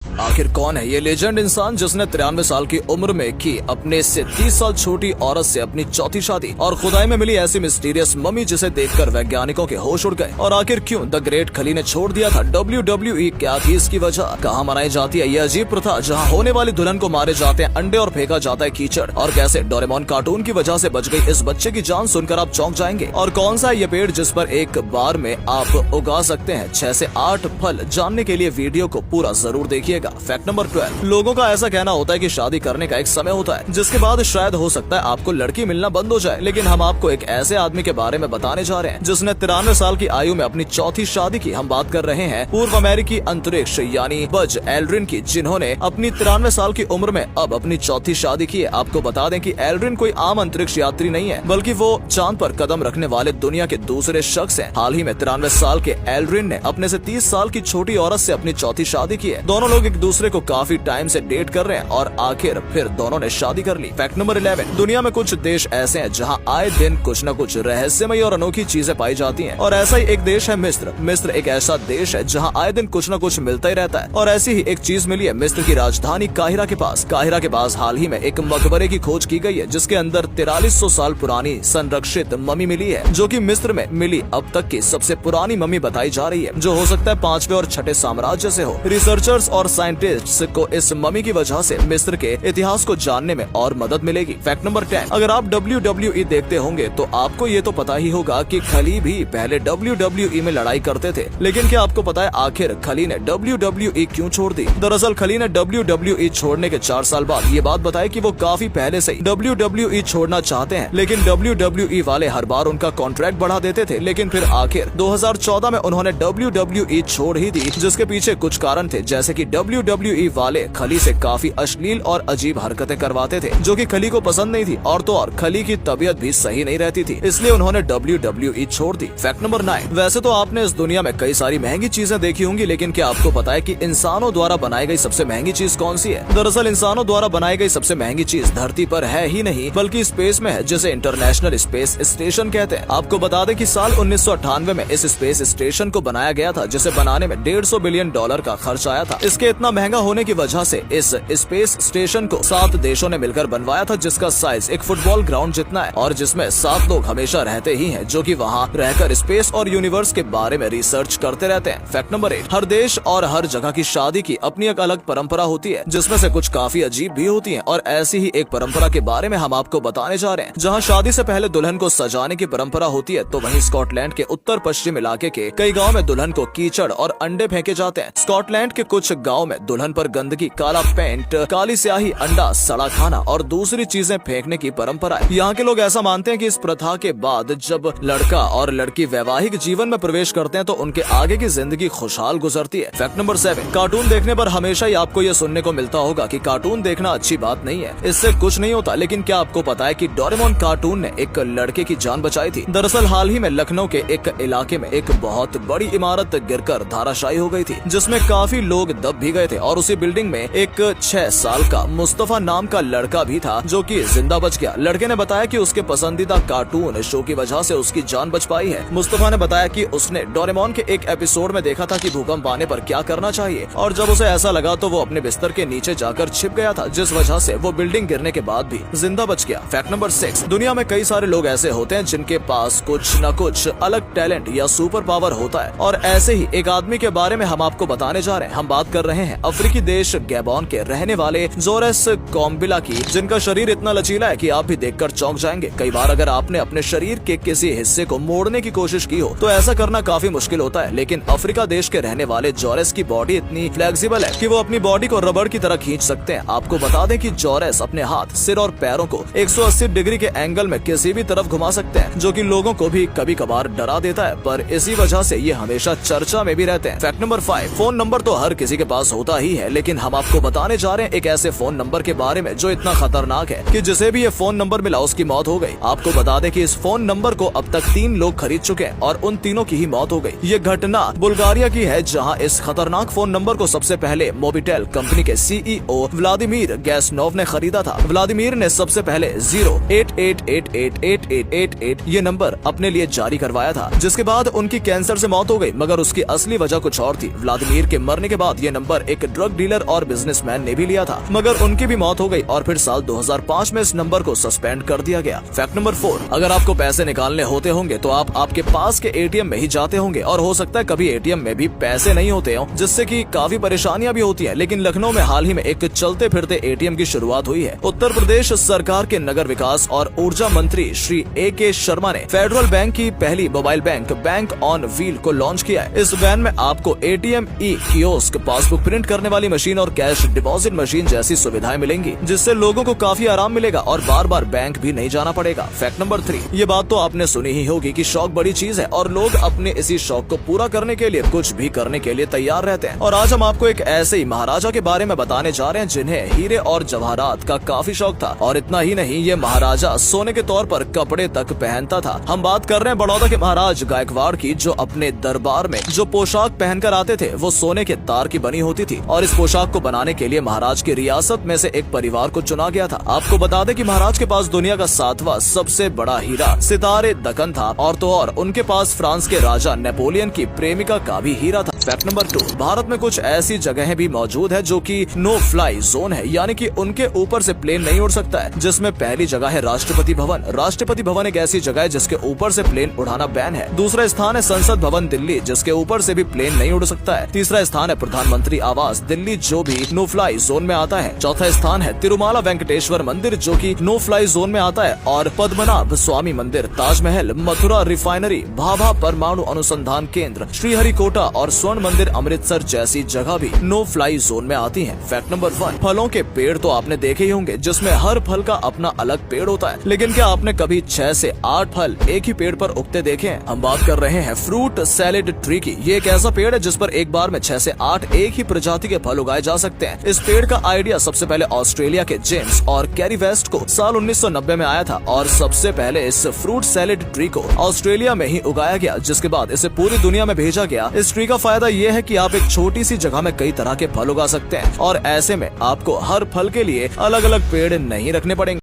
आखिर कौन है ये लेजेंड इंसान जिसने 93 साल की उम्र में की अपने से 30 साल छोटी औरत से अपनी चौथी शादी, और खुदाई में मिली ऐसी मिस्टीरियस मम्मी जिसे देखकर वैज्ञानिकों के होश उड़ गए। और आखिर क्यों द ग्रेट खली ने छोड़ दिया था WWE, क्या थी इसकी वजह, कहाँ मनाई जाती है ये अजीब प्रथा जहाँ होने वाली दुल्हन को मारे जाते हैं अंडे और फेंका जाता है कीचड़, और कैसे डोरेमोन कार्टून की वजह से बच गई इस बच्चे की जान सुनकर आप चौंक जाएंगे। और कौन सा ये पेड़ जिस पर एक बार में आप उगा सकते हैं 6 से 8 फल, जानने के लिए वीडियो को पूरा जरूर देखिएगा। फैक्ट नंबर 12, लोगों का ऐसा कहना होता है कि शादी करने का एक समय होता है जिसके बाद शायद हो सकता है आपको लड़की मिलना बंद हो जाए, लेकिन हम आपको एक ऐसे आदमी के बारे में बताने जा रहे हैं जिसने 93 साल की आयु में अपनी चौथी शादी की। हम बात कर रहे हैं पूर्व अमेरिकी अंतरिक्ष यानी बज एल्ड्रिन की, जिन्होंने अपनी 93 साल की उम्र में अब अपनी चौथी शादी की है। आपको बता दें कि एल्ड्रिन कोई आम अंतरिक्ष यात्री नहीं है, बल्कि वो चांद पर कदम रखने वाले दुनिया के दूसरे शख्स हैं। हाल ही में 93 साल के एल्ड्रिन ने अपने से 30 साल की छोटी औरत से अपनी चौथी शादी की है। दोनों लोग एक दूसरे को काफी टाइम से डेट कर रहे हैं और आखिर फिर दोनों ने शादी कर ली। फैक्ट नंबर 11, दुनिया में कुछ देश ऐसे हैं जहां आए दिन कुछ न कुछ रहस्यमयी और अनोखी चीजें पाई जाती हैं, और ऐसा ही एक देश है मिस्र। मिस्र एक ऐसा देश है जहां आए दिन कुछ न कुछ मिलता ही रहता है, और ऐसी ही एक चीज मिली है मिस्र की राजधानी काहिरा के पास। काहिरा के पास हाल ही में एक मकबरे की खोज की गई है जिसके अंदर 4300 साल पुरानी संरक्षित मम्मी मिली है, जो कि मिस्र में मिली अब तक की सबसे पुरानी मम्मी बताई जा रही है, जो हो सकता है 5वें और 6ठे साम्राज्य से हो। रिसर्चर्स और साइंटिस्ट्स को इस मम्मी की वजह से मिस्र के इतिहास को जानने में और मदद मिलेगी। फैक्ट नंबर 10, अगर आप WWE देखते होंगे तो आपको ये तो पता ही होगा कि खली भी पहले WWE में लड़ाई करते थे, लेकिन क्या आपको पता है आखिर खली ने WWE क्यों छोड़ दी? दरअसल खली ने WWE छोड़ने के 4 साल बाद ये बात बताई कि वो काफी पहले से ही WWE छोड़ना चाहते हैं, लेकिन WWE वाले हर बार उनका कॉन्ट्रैक्ट बढ़ा देते थे। लेकिन फिर आखिर 2014 में उन्होंने WWE छोड़ ही दी, जिसके पीछे कुछ कारण थे, जैसे कि WWE वाले खली से काफी अश्लील और अजीब हरकतें करवाते थे जो कि खली को पसंद नहीं थी, और तो और खली की तबीयत भी सही नहीं रहती थी, इसलिए उन्होंने WWE छोड़ दी। फैक्ट नंबर 9, वैसे तो आपने इस दुनिया में कई सारी महंगी चीजें देखी होंगी, लेकिन क्या आपको पता है कि इंसानों द्वारा बनाई गई सबसे महंगी चीज कौन सी है? दरअसल इंसानों द्वारा बनाई गई सबसे महंगी चीज धरती पर है ही नहीं बल्कि स्पेस में है, जिसे इंटरनेशनल स्पेस स्टेशन कहते हैं। आपको बता दें कि साल 1998 में इस स्पेस स्टेशन को बनाया गया था, जिसे बनाने में $150 बिलियन का खर्च आया था। इसके इतना महंगा होने की वजह से इस स्पेस स्टेशन को 7 देशों ने मिलकर बनवाया था, जिसका साइज एक फुटबॉल ग्राउंड जितना है, और जिसमें 7 लोग हमेशा रहते ही हैं जो कि वहां रहकर स्पेस और यूनिवर्स के बारे में रिसर्च करते रहते हैं। फैक्ट नंबर 8, हर देश और हर जगह की शादी की अपनी एक अलग परंपरा होती है, जिसमें से कुछ काफी अजीब भी होती है, और ऐसी ही एक परंपरा के बारे में हम आपको बताने जा रहे हैं। जहाँ शादी से पहले दुल्हन को सजाने की परंपरा होती है, तो वहीं स्कॉटलैंड के उत्तर पश्चिम इलाके के कई गाँव में दुल्हन को कीचड़ और अंडे फेंके जाते हैं। स्कॉटलैंड के कुछ गाँव में दुल्हन पर गंदगी, काला पेंट, काली स्याही, अंडा, सड़ा खाना और दूसरी चीजें फेंकने की परंपरा है। यहाँ के लोग ऐसा मानते हैं कि इस प्रथा के बाद जब लड़का और लड़की वैवाहिक जीवन में प्रवेश करते हैं तो उनके आगे की जिंदगी खुशहाल गुजरती है। फैक्ट नंबर 7, कार्टून देखने पर हमेशा ही आपको ये सुनने को मिलता होगा कि कार्टून देखना अच्छी बात नहीं है, इससे कुछ नहीं होता, लेकिन क्या आपको पता है कि डोरेमोन कार्टून ने एक लड़के की जान बचाई थी? दरअसल हाल ही में लखनऊ के एक इलाके में एक बहुत बड़ी इमारत गिरकर धाराशायी हो गई थी, जिसमें काफी लोग दब भी गए थे, और उसी बिल्डिंग में एक 6 साल का मुस्तफा नाम का लड़का भी था जो कि जिंदा बच गया। लड़के ने बताया कि उसके पसंदीदा कार्टून शो की वजह से उसकी जान बच पाई है। मुस्तफा ने बताया कि उसने डोरेमोन के एक एपिसोड में देखा था कि भूकंप आने पर क्या करना चाहिए, और जब उसे ऐसा लगा तो वो अपने बिस्तर के नीचे जाकर छिप गया था, जिस वजह से वो बिल्डिंग गिरने के बाद भी जिंदा बच गया। फैक्ट नंबर 6, दुनिया में कई सारे लोग ऐसे होते हैं जिनके पास कुछ न कुछ अलग टैलेंट या सुपर पावर होता है, और ऐसे ही एक आदमी के बारे में हम आपको बताने जा रहे हैं। हम बात कर रहे हैं अफ्रीकी देश गैबोन के रहने वाले जोरेस कोम्बिला की, जिनका शरीर इतना लचीला है कि आप भी देखकर चौंक जाएंगे। कई बार अगर आपने अपने शरीर के किसी हिस्से को मोड़ने की कोशिश की हो तो ऐसा करना काफी मुश्किल होता है, लेकिन अफ्रीका देश के रहने वाले जोरेस की बॉडी इतनी फ्लेक्सिबल है कि वो अपनी बॉडी को रबड़ की तरह खींच सकते हैं। आपको बता दें कि जोरेस अपने हाथ, सिर और पैरों को 180 डिग्री के एंगल में किसी भी तरफ घुमा सकते हैं, जो कि लोगों को भी कभी कभार डरा देता है, पर इसी वजह से ये हमेशा चर्चा में भी रहते हैं। फैक्ट नंबर 5, फोन नंबर तो हर किसी के पास होता ही है, लेकिन हम आपको बताने जा रहे हैं एक ऐसे फोन नंबर के बारे में जो इतना खतरनाक है कि जिसे भी ये फोन नंबर मिला उसकी मौत हो गई। आपको बता दें कि इस फोन नंबर को अब तक 3 लोग खरीद चुके हैं और उन तीनों की ही मौत हो गई। ये घटना बुल्गारिया की है, जहां इस खतरनाक फोन नंबर को सबसे पहले मोबिटेल कंपनी के CEO व्लादिमीर गैसनोव ने खरीदा था। व्लादिमीर ने सबसे पहले 088888888 ये नंबर अपने लिए जारी करवाया था, जिसके बाद उनकी कैंसर से मौत हो गई, मगर उसकी असली वजह कुछ और थी। व्लादिमीर के मरने के बाद ये नंबर नंबर एक ड्रग डीलर और बिजनेसमैन ने भी लिया था, मगर उनकी भी मौत हो गई और फिर साल 2005 में इस नंबर को सस्पेंड कर दिया गया। फैक्ट नंबर 4, अगर आपको पैसे निकालने होते होंगे तो आप आपके पास के एटीएम में ही जाते होंगे और हो सकता है कभी एटीएम में भी पैसे नहीं होते हो, जिससे कि काफी परेशानियां भी होती है। लेकिन लखनऊ में हाल ही में एक चलते फिरते एटीएम की शुरुआत हुई है। उत्तर प्रदेश सरकार के नगर विकास और ऊर्जा मंत्री श्री AK शर्मा ने फेडरल बैंक की पहली मोबाइल बैंक ऑन व्हील को लॉन्च किया है। इस वैन में आपको एटीएम, ई कियोस्क, पासबुक प्रिंट करने वाली मशीन और कैश डिपॉजिट मशीन जैसी सुविधाएं मिलेंगी, जिससे लोगों को काफी आराम मिलेगा और बार बार बैंक भी नहीं जाना पड़ेगा। फैक्ट नंबर 3, ये बात तो आपने सुनी ही होगी कि शौक बड़ी चीज है और लोग अपने इसी शौक को पूरा करने के लिए कुछ भी करने के लिए तैयार रहते हैं। और आज हम आपको एक ऐसे ही महाराजा के बारे में बताने जा रहे हैं जिन्हें हीरे और जवाहरात का काफी शौक था। और इतना ही नहीं, ये महाराजा सोने के तौर पर कपड़े तक पहनता था। हम बात कर रहे हैं बड़ौदा के महाराज गायकवाड़ की, जो अपने दरबार में जो पोशाक पहनकर आते थे वो सोने के तार की बनी होती थी। और इस पोशाक को बनाने के लिए महाराज की रियासत में से एक परिवार को चुना गया था। आपको बता दें कि महाराज के पास दुनिया का 7वां सबसे बड़ा हीरा सितारे दक्कन था, और तो और उनके पास फ्रांस के राजा नेपोलियन की प्रेमिका का भी हीरा था। फैक्ट नंबर 2, भारत में कुछ ऐसी जगहें भी मौजूद है जो कि नो फ्लाई जोन है, यानी कि उनके ऊपर से प्लेन नहीं उड़ सकता है। जिसमें पहली जगह है राष्ट्रपति भवन। राष्ट्रपति भवन एक ऐसी जगह है जिसके ऊपर से प्लेन उड़ाना बैन है। दूसरा स्थान है संसद भवन दिल्ली, जिसके ऊपर से भी प्लेन नहीं उड़ सकता है। तीसरा स्थान है प्रधानमंत्री आवास दिल्ली, जो भी नो फ्लाई जोन में आता है। चौथा स्थान है तिरुमाला वेंकटेश्वर मंदिर, जो कि नो फ्लाई जोन में आता है। और पद्मनाभ स्वामी मंदिर, ताजमहल, मथुरा रिफाइनरी, भाभा परमाणु अनुसंधान केंद्र, श्रीहरिकोटा और स्वर्ण मंदिर अमृतसर जैसी जगह भी नो फ्लाई जोन में आती हैं। फैक्ट नंबर 1, फलों के पेड़ तो आपने देखे ही होंगे, जिसमें हर फल का अपना अलग पेड़ होता है। लेकिन क्या आपने कभी 6 से 8 फल एक ही पेड़ पर उगते देखे हैं? हम बात कर रहे हैं फ्रूट सैलेड ट्री की। ये एक ऐसा पेड़ है जिस पर एक बार में 6 से 8 एक ही प्रजाति के फल उगाए जा सकते हैं। इस पेड़ का आइडिया सबसे पहले ऑस्ट्रेलिया के जेम्स और कैरी वेस्ट को साल 1990 में आया था, और सबसे पहले इस फ्रूट सैलेड ट्री को ऑस्ट्रेलिया में ही उगाया गया, जिसके बाद इसे पूरी दुनिया में भेजा गया। इस ट्री का फायदा ये है कि आप एक छोटी सी जगह में कई तरह के फल उगा सकते हैं, और ऐसे में आपको हर फल के लिए अलग अलग पेड़ नहीं रखने पड़ेंगे।